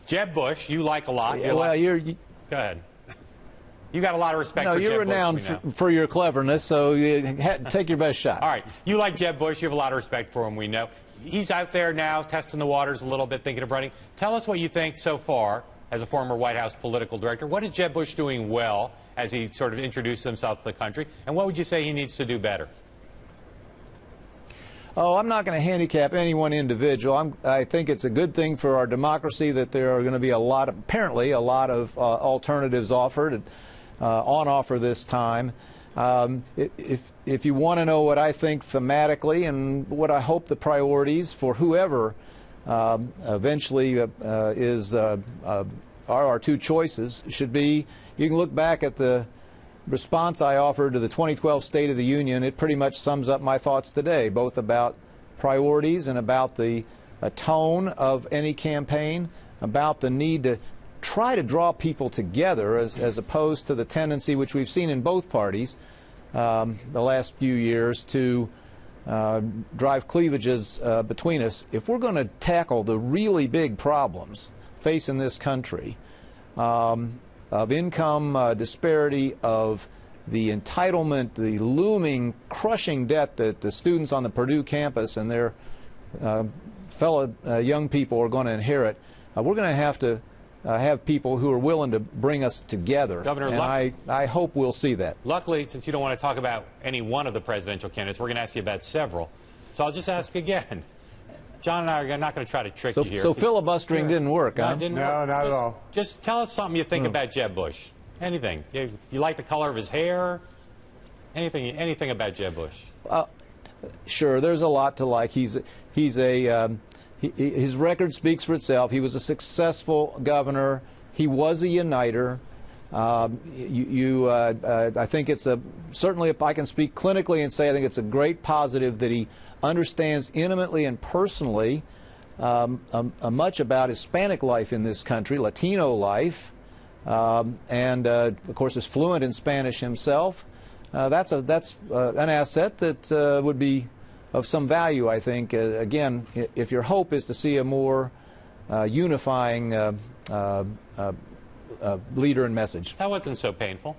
Jeb Bush, you like a lot. Go ahead. You got a lot of respect for Jeb Bush. No, you're renowned for your cleverness, so take your best shot. All right. You like Jeb Bush. You have a lot of respect for him, we know. He's out there now testing the waters a little bit, thinking of running. Tell us what you think so far as a former White House political director. What is Jeb Bush doing well as he sort of introduced himself to the country? And what would you say he needs to do better? Oh, I'm not going to handicap any one individual. I think it's a good thing for our democracy that there are going to be apparently a lot of alternatives offered, on offer this time. If you want to know what I think thematically and what I hope the priorities for whoever eventually are our two choices should be, you can look back at the response I offered to the 2012 State of the Union. It pretty much sums up my thoughts today, both about priorities and about the tone of any campaign, about the need to try to draw people together as opposed to the tendency which we've seen in both parties the last few years to drive cleavages between us. If we're going to tackle the really big problems facing this country, of income disparity, of the entitlement, the looming crushing debt that the students on the Purdue campus and their fellow young people are going to inherit, we're going to have people who are willing to bring us together. Governor, and I hope we'll see that. Luckily, since you don't want to talk about any one of the presidential candidates, we're going to ask you about several. So I'll just ask again. John and I are not going to try to trick you here. So filibustering didn't work, huh? No, not at all. Just tell us something you think about Jeb Bush. Anything. You like the color of his hair? Anything about Jeb Bush? Sure, there's a lot to like. His record speaks for itself. He was a successful governor. He was a uniter. I think it's certainly, if I can speak clinically and say, I think it's a great positive that he understands intimately and personally much about Hispanic life in this country, Latino life, and of course is fluent in Spanish himself. That's an asset that would be of some value, I think. Again, if your hope is to see a more unifying leader and message. That wasn't so painful.